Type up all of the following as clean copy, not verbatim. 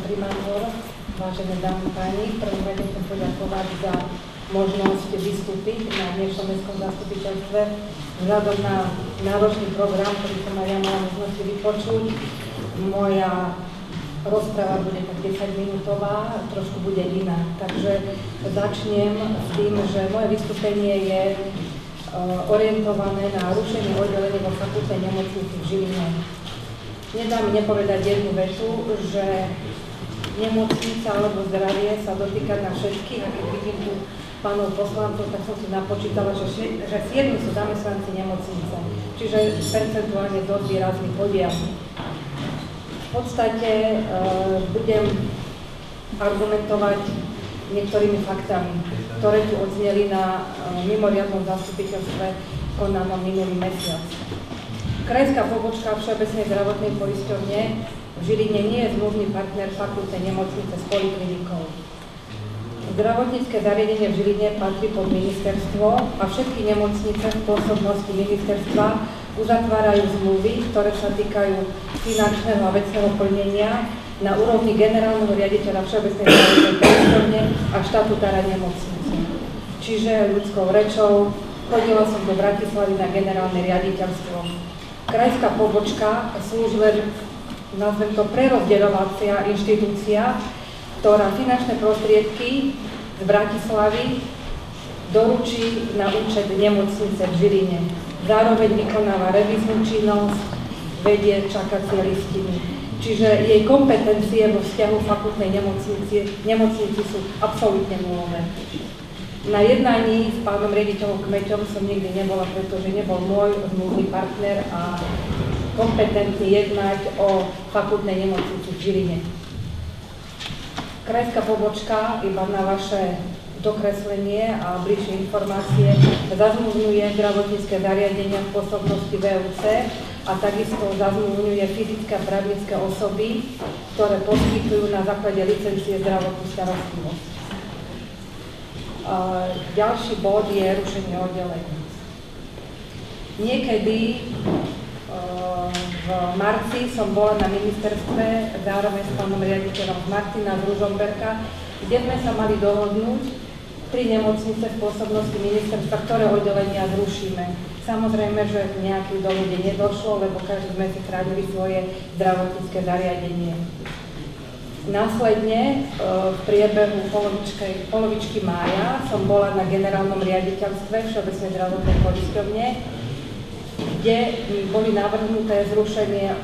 primátor, vážené dámy páni, v prvom rade chcem poďakovať za možnosť vystúpiť na dnešnom mestskom zastupiteľstve vzhľadom na náročný program, ktorý som aj ja mala možnosť vypočuť. Moja rozpráva bude tak 10-minútová, trošku bude iná. Takže začnem s tým, že moje vystúpenie je orientované na rušenie oddelenia vo fakultnej nemocnici v Žiline. Nedá mi nepovedať jednu vetu, že nemocnica alebo zdravie sa dotýka na všetkých, a keď vidím tu pánov poslancov, tak som si napočítala, že 7 sú zamestnanci nemocnice, čiže percentuálne dosť výrazný podiel. V podstate budem argumentovať niektorými faktami, ktoré tu odzneli na mimoriadnom zastupiteľstve konanom minulý mesiac. Krajská pobočka Všeobecnej zdravotnej poisťovne v Žiline nie je zmluvný partner fakultnej nemocnice s poliklinikou. Zdravotnícke zariadenie v Žiline patrí pod ministerstvo a všetky nemocnice v pôsobnosti ministerstva uzatvárajú zmluvy, ktoré sa týkajú finančného a vecného plnenia na úrovni generálneho riaditeľa Všeobecnej zdravotnej poisťovne a štatutára nemocnice. Čiže ľudskou rečou chodila som do Bratislavy na generálne riaditeľstvo. Krajská pobočka slúži len, nazvem to, prerozdeľovacia inštitúcia, ktorá finančné prostriedky z Bratislavy doručí na účet nemocnice v Žiline. Zároveň vykonáva revíznu činnosť, vedie čakacie listiny. Čiže jej kompetencie vo vzťahu fakultnej nemocnici sú absolútne nulové. Na jednaní s pánom riaditeľom Kmeťom som nikdy nebola, pretože nebol môj zmluvný partner a kompetentný jednať o fakultnej nemocnici v Žiline. Krajská pobočka, iba na vaše dokreslenie a bližšie informácie, zazmluvňuje zdravotnícke zariadenia v pôsobnosti VUC a takisto zazmluvňuje fyzické a právnické osoby, ktoré poskytujú na základe licencie zdravotnú starostlivosť. Ďalší bod je rušenie oddelení. Niekedy v marci som bola na ministerstve zároveň s pánom riaditeľom Martina z Ružomberka, kde sme sa mali dohodnúť 3 nemocnice v pôsobnosti ministerstva, ktoré oddelenia zrušíme. Samozrejme, že k nejakej dohode nedošlo, lebo každý sme si chránili svoje zdravotnícke zariadenie. Následne v priebehu polovičky mája som bola na generálnom riaditeľstve Všeobecnej zdravotnej poisťovne, kde boli navrhnuté zrušenie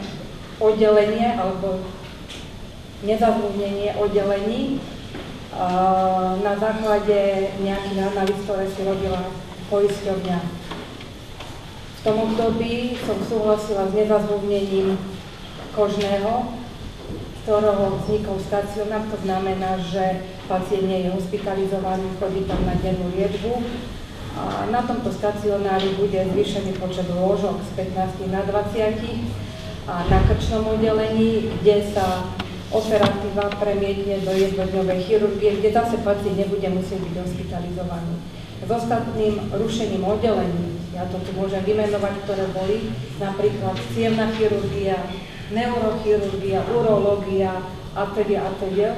oddelenie alebo nezazmluvnenie oddelení na základe nejakých analýz, ktoré si robila poisťovňa. V tom období som súhlasila s nezazmluvnením kožného, ktorého vznikol stacionár, to znamená, že pacient nie je hospitalizovaný, chodí tam na dennú liečbu. A na tomto stacionári bude zvýšený počet lôžok z 15 na 20 a na krčnom oddelení, kde sa operatíva premietne do jednodňovej chirurgie, kde zase pacient nebude musieť byť hospitalizovaný. S ostatným rušením oddelení, ja to tu môžem vymenovať, ktoré boli, napríklad cievna chirurgia, neurochirurgia, urológia atď.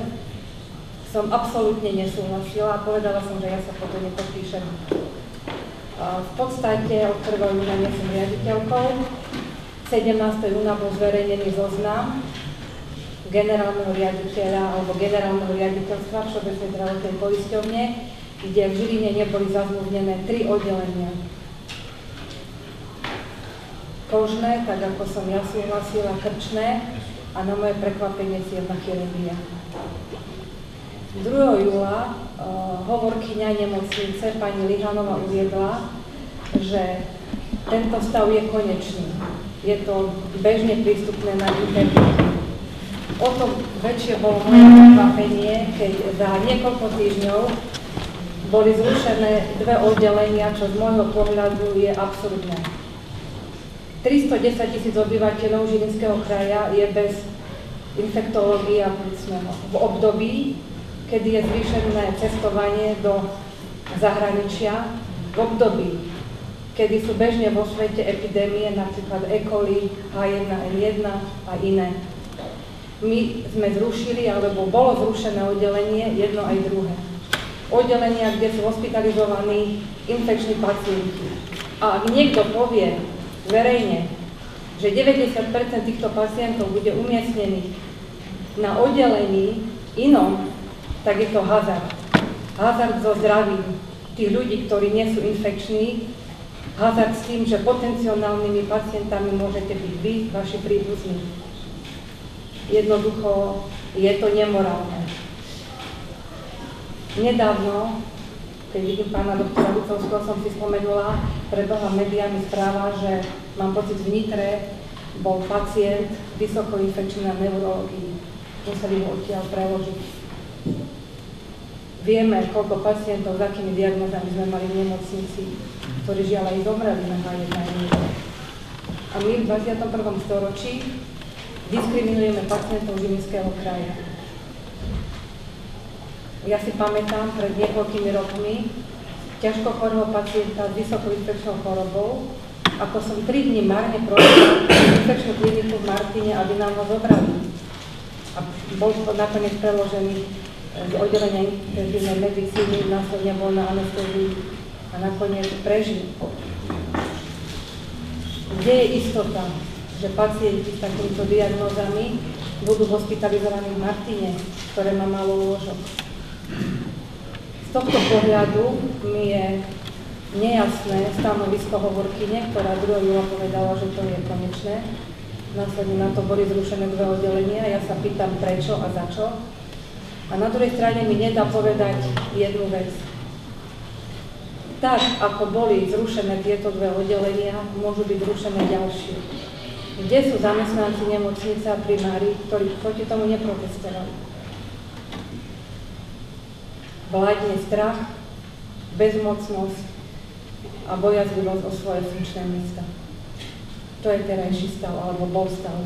Som absolútne nesúhlasila a povedala som, že ja sa potom nepodpíšem. V podstate od 1. júna nie som riaditeľkou. 17. júna bol zverejnený zoznam generálneho riaditeľa alebo generálneho riaditeľstva Všeobecnej zdravotnej poisťovne, kde v Žiline neboli zazmluvnené 3 oddelenia. Kožné, tak ako som ja súhlasila, krčné a na moje prekvapenie cievna chirurgia. 2. júla hovorkyňa nemocnice pani Lihanová uviedla, že tento stav je konečný. Je to bežne prístupné na internete. O to väčšie bolo moje prekvapenie, keď za niekoľko týždňov boli zrušené 2 oddelenia, čo z môjho pohľadu je absurdné. 310 000 obyvateľov Žilinského kraja je bez infektológie a plúcneho. V období, kedy je zvýšené cestovanie do zahraničia, v období, kedy sú bežne vo svete epidémie, napríklad E. coli, H1N1 a iné. My sme zrušili, alebo bolo zrušené oddelenie, jedno aj druhé. Oddelenia, kde sú hospitalizovaní infekční pacienti. A ak niekto povie verejne, že 90% týchto pacientov bude umiestnených na oddelení inom, tak je to hazard. Hazard so zdravím tých ľudí, ktorí nie sú infekční, hazard s tým, že potenciálnymi pacientami môžete byť vy, vaši príbuzní. Jednoducho je to nemorálne. Nedávno, keď vidím pána doktora Lucovského, som si spomenula, prebehla médiami správa, že mám pocit v Nitre bol pacient vysokoinfekčný na neurológii. Museli ho odtiaľ preložiť. Vieme, koľko pacientov s akými diagnózami sme mali v nemocnici, ktorí žiaľ aj zomreli na H1N1. A my v 21. storočí diskriminujeme pacientov Žilinského kraja. Ja si pamätám pred niekoľkými rokmi ťažko chorého pacienta s vysokoinfekčnou chorobou, ako som 3 dní marne prosila infekčnú kliniku v Martine, aby nám ho zobrali. A bol nakoniec preložený z oddelenia intenzívnej medicíny, následne bol na anestézii a nakoniec prežil. Kde je istota, že pacienti s takýmito diagnózami budú hospitalizovaní v Martine, ktoré má málo lôžok? Z tohto pohľadu mi je nejasné stanovisko hovorkyne, ktorá 2. júla povedala, že to je konečné. Následne na to boli zrušené 2 oddelenia. Ja sa pýtam prečo a za čo. A na druhej strane mi nedá povedať jednu vec. Tak, ako boli zrušené tieto 2 oddelenia, môžu byť zrušené ďalšie. Kde sú zamestnanci nemocnice a primári, ktorí proti tomu neprotestovali? Vládne strach, bezmocnosť a bojazlivosť o svoje funkčné miesta. To je terajší stav, alebo bol stav.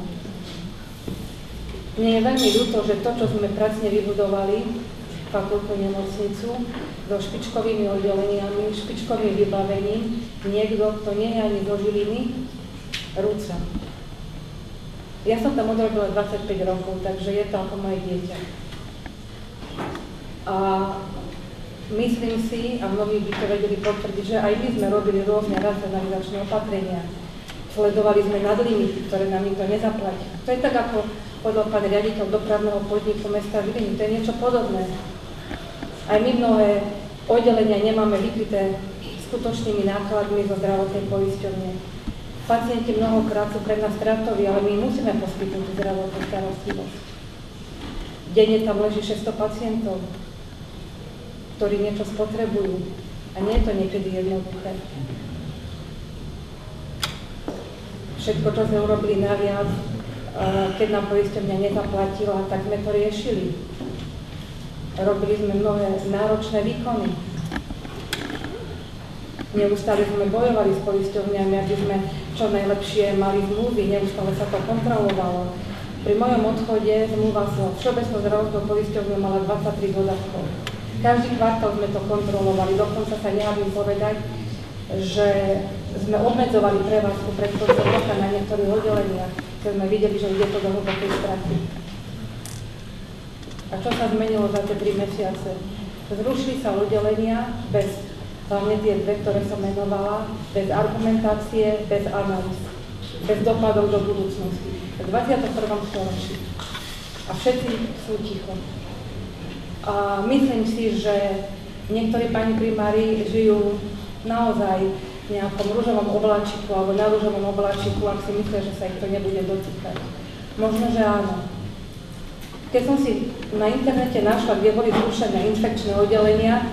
Mne je veľmi ľúto, že to, čo sme pracne vybudovali, fakultnú nemocnicu, so špičkovými oddeleniami, špičkovým vybavením, niekto, kto nie je ani zo Žiliny, rúca. Ja som tam odrobila 25 rokov, takže je to ako moje dieťa. A myslím si, a mnohí by to vedeli potvrdiť, že aj my sme robili rôzne racionalizačné opatrenia. Sledovali sme nadlimity, ktoré nám nikto nezaplatí. To je tak, ako povedal pán riaditeľ dopravného podniku mesta Žiliny. To je niečo podobné. Aj my mnohé oddelenia nemáme vykryté skutočnými nákladmi zo zdravotnej poisťovne. Pacienti mnohokrát sú pre nás stratoví, ale my musíme poskytnúť zdravotnú starostlivosť. Denne tam leží 600 pacientov, ktorí niečo spotrebujú. A nie je to niekedy jednoduché. Všetko, čo sme urobili naviac, keď nám poisťovňa nezaplatila, tak sme to riešili. Robili sme mnohé náročné výkony. Neustále sme bojovali s poisťovňami, aby sme čo najlepšie mali zmluvy, neustále sa to kontrolovalo. Pri mojom odchode zmluva so Všeobecnou zdravotnou poisťovňou mala 23 dodatkov. Každý kvartál sme to kontrolovali, dokonca sa nehábim povedať, že sme obmedzovali prevádzku pred koncom roka na niektorých oddeleniach, keď sme videli, že ide to do hlbokej straty. A čo sa zmenilo za tie 3 mesiace? Zrušili sa oddelenia bez, hlavne tie 2, ktoré som menovala, bez argumentácie, bez analýz, bez dopadov do budúcnosti. V 21. storočí. A všetci sú ticho. A myslím si, že niektorí pani primári žijú naozaj v nejakom ružovom obláčiku alebo na ružovom obláčiku, ak si myslia, že sa ich to nebude dotýkať. Možno, že áno. Keď som si na internete našla, kde boli zrušené infekčné oddelenia,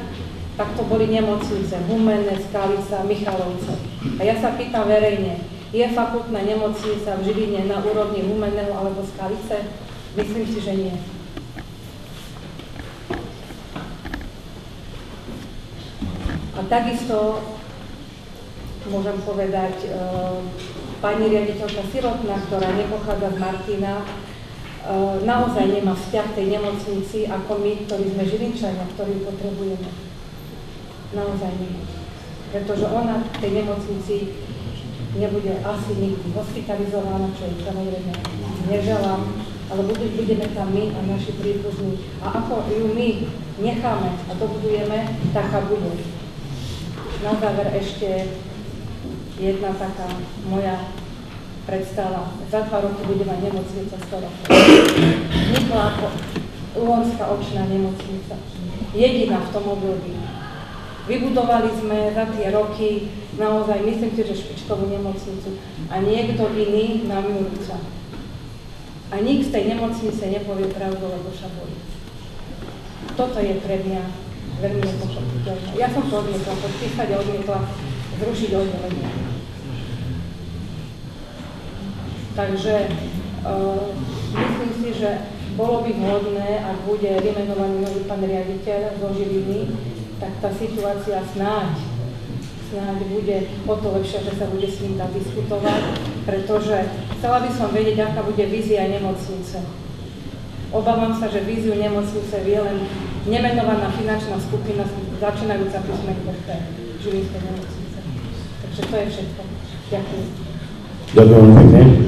tak to boli nemocnice Humenné, Skalica, Michalovce. A ja sa pýtam verejne, je fakultná nemocnica v Žiline na úrovni Humenného alebo Skalice? Myslím si, že nie. A takisto môžem povedať, pani riaditeľka Sirotná, ktorá nepochádza z Martina, naozaj nemá vzťah tej nemocnici ako my, ktorí sme Žilinčania, ktorí ju potrebujeme. Naozaj nie. Pretože ona v tej nemocnici nebude asi nikdy hospitalizovaná, čo jej samozrejme neželám. ale budeme tam my a naši príbuzní. A ako ju my necháme a dobudujeme, taká bude. Na záver ešte jedna taká moja predstava. Za 2 roky bude mať nemocnica 100 rokov. Vznikla ako Uhorská očná nemocnica. Jediná v tom období. Vybudovali sme za tie roky naozaj, myslím si, že špičkovú nemocnicu a niekto iný nám ju rúca. A nik z tej nemocnice nepovie pravdu, lebo šaboli. Toto je pre mňa veľmi nepochopiteľné. Ja som to odmietla podpísať a odmietla zrušiť oddelenie. Takže myslím si, že bolo by vhodné, ak bude vymenovaný nový pán riaditeľ zo Žiliny, tak tá situácia snáď bude o to lepšia, že sa bude s ním dať diskutovať, pretože chcela by som vedieť, aká bude vízia nemocnice. Obávam sa, že víziu nemocnice vie len nemenovaná finančná skupina začínajúca písmenkom P Žilinskej nemocnice. Takže to je všetko. Ďakujem. Ďakujem pekne.